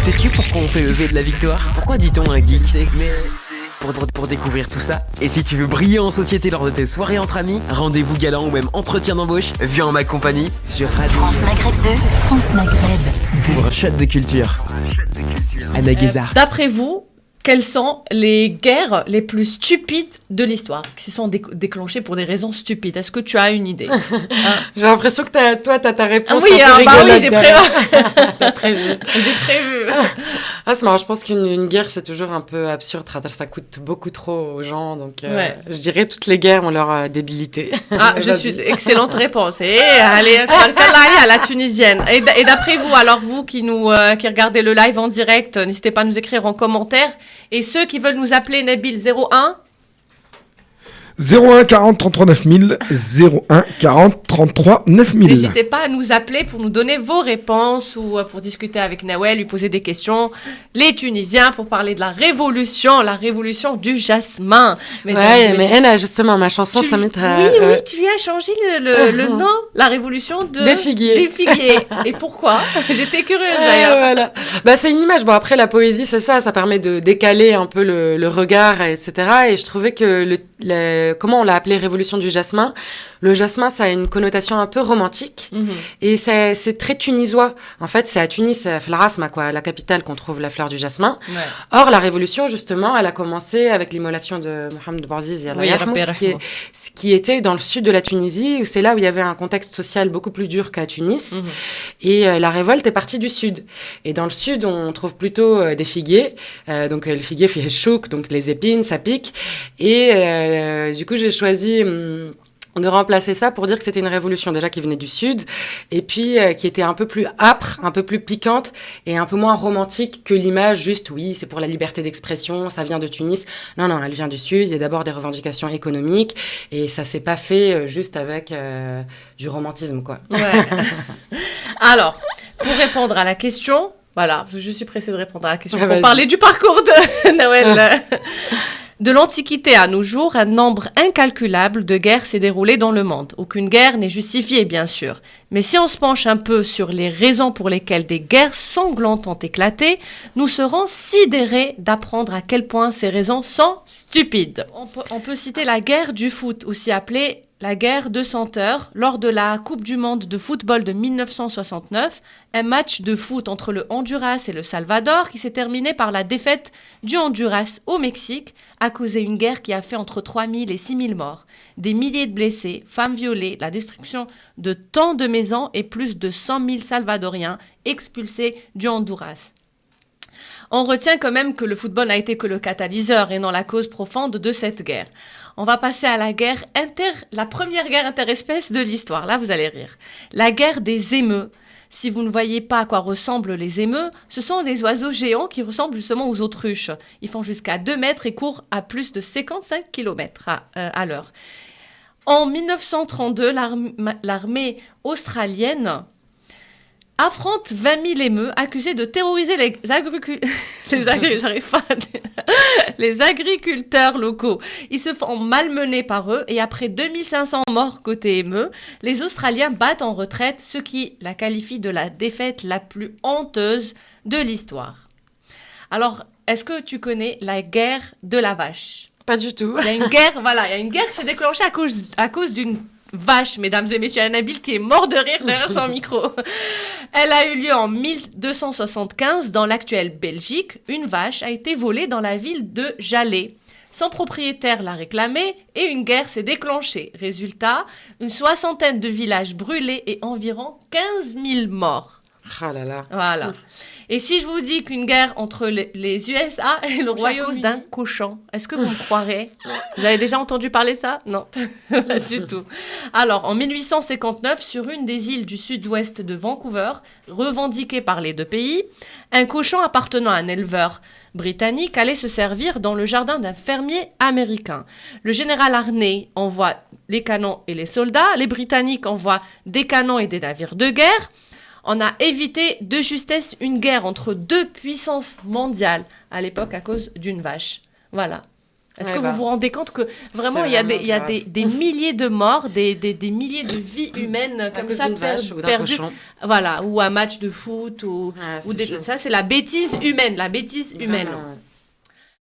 Sais-tu pourquoi on fait le V de la victoire? Pourquoi dit-on un geek? Pour découvrir tout ça. Et si tu veux briller en société lors de tes soirées entre amis, rendez-vous galant ou même entretien d'embauche, viens en ma compagnie sur Radio France Maghreb 2, France Maghreb 2. pour un shot de culture. Anna Guézard. D'après vous, quelles sont les guerres les plus stupides de l'histoire, qui se sont déclenchées pour des raisons stupides? Est-ce que tu as une idée? J'ai l'impression que t'as ta réponse. Oui, un peu bah oui, rigolote j'ai derrière. T'as prévu. J'ai prévu. Ah, c'est marrant. Je pense qu'une guerre, c'est toujours un peu absurde. Ça coûte beaucoup trop aux gens. Donc, je dirais toutes les guerres ont leur débilité. Ah, excellente réponse. Et allez, à la tunisienne. Et d'après vous, alors vous qui regardez le live en direct, n'hésitez pas à nous écrire en commentaire. Et ceux qui veulent nous appeler, Nabil 01 01 40 33 9000, 01 40 33 9000. N'hésitez pas à nous appeler pour nous donner vos réponses ou pour discuter avec Nawel, lui poser des questions. Les Tunisiens, pour parler de la révolution du jasmin. Mais Anna, justement, ma chanson, ça m'intéresse. Oui, tu lui as changé le nom, la révolution des figuiers. Et pourquoi? J'étais curieuse d'ailleurs. Voilà. Bah, c'est une image. Bon, après, la poésie, c'est ça permet de décaler un peu le regard, etc. Et je trouvais que comment on l'a appelé révolution du jasmin. Le jasmin, ça a une connotation un peu romantique. Et c'est très tunisois. En fait, c'est à Tunis, à Flarasma, la capitale, qu'on trouve la fleur du jasmin. Ouais. Or, la révolution, justement, elle a commencé avec l'immolation de Mohamed Bouazizi, ce qui était dans le sud de la Tunisie, où c'est là où il y avait un contexte social beaucoup plus dur qu'à Tunis. Et la révolte est partie du sud. Et dans le sud, on trouve plutôt des figuiers. Donc, le figuier fait chouk, donc les épines, ça pique. Et du coup, j'ai choisi de remplacer ça pour dire que c'était une révolution déjà qui venait du sud et puis qui était un peu plus âpre, un peu plus piquante et un peu moins romantique que l'image juste oui, c'est pour la liberté d'expression, ça vient de Tunis. Non, elle vient du sud, il y a d'abord des revendications économiques et ça s'est pas fait juste avec du romantisme quoi. Ouais. Alors, pour répondre à la question, voilà, je suis pressée de répondre à la question pour parler du parcours de Nawel. De l'Antiquité à nos jours, un nombre incalculable de guerres s'est déroulé dans le monde. Aucune guerre n'est justifiée, bien sûr. Mais si on se penche un peu sur les raisons pour lesquelles des guerres sanglantes ont éclaté, nous serons sidérés d'apprendre à quel point ces raisons sont stupides. On peut citer la guerre du foot, aussi appelée la guerre de 100 heures, lors de la Coupe du monde de football de 1969, un match de foot entre le Honduras et le Salvador qui s'est terminé par la défaite du Honduras au Mexique a causé une guerre qui a fait entre 3000 et 6000 morts, des milliers de blessés, femmes violées, la destruction de tant de maisons et plus de 100 000 Salvadoriens expulsés du Honduras. On retient quand même que le football n'a été que le catalyseur et non la cause profonde de cette guerre. On va passer à la première guerre interespèces de l'histoire. Là, vous allez rire. La guerre des émeus. Si vous ne voyez pas à quoi ressemblent les émeus, ce sont des oiseaux géants qui ressemblent justement aux autruches. Ils font jusqu'à 2 mètres et courent à plus de 55 km à l'heure. En 1932, l'armée australienne affronte 20 000 émeus accusés de terroriser les agriculteurs locaux. Ils se font malmener par eux et après 2500 morts côté émeus, les Australiens battent en retraite, ce qui la qualifie de la défaite la plus honteuse de l'histoire. Alors, est-ce que tu connais la guerre de la vache? Pas du tout. Il y a une guerre qui s'est déclenchée à cause d'une vache, mesdames et messieurs, Nabil qui est mort de rire derrière son micro. Elle a eu lieu en 1275 dans l'actuelle Belgique. Une vache a été volée dans la ville de Jalais. Son propriétaire l'a réclamée et une guerre s'est déclenchée. Résultat, une 60aine de villages brûlés et environ 15 000 morts. Ah là là. Voilà. Et si je vous dis qu'une guerre entre les USA et le Royaume d'un cochon, est-ce que vous me croirez? Vous avez déjà entendu parler de ça? Non, pas du tout. Alors, en 1859, sur une des îles du sud-ouest de Vancouver, revendiquée par les deux pays, un cochon appartenant à un éleveur britannique allait se servir dans le jardin d'un fermier américain. Le général Harney envoie les canons et les soldats, les Britanniques envoient des canons et des navires de guerre. On a évité de justesse une guerre entre deux puissances mondiales à l'époque à cause d'une vache. Voilà. Est-ce Ouais, que bah, vous vous rendez compte que vraiment c'est il y a vraiment des milliers de morts, des milliers de vies humaines À comme cause ça d'une vache ou d'un perdues. cochon. Voilà, ou un match de foot ou Ouais, c'est chaud. ça c'est la bêtise humaine, la bbêtise humaine. Vraiment, ouais.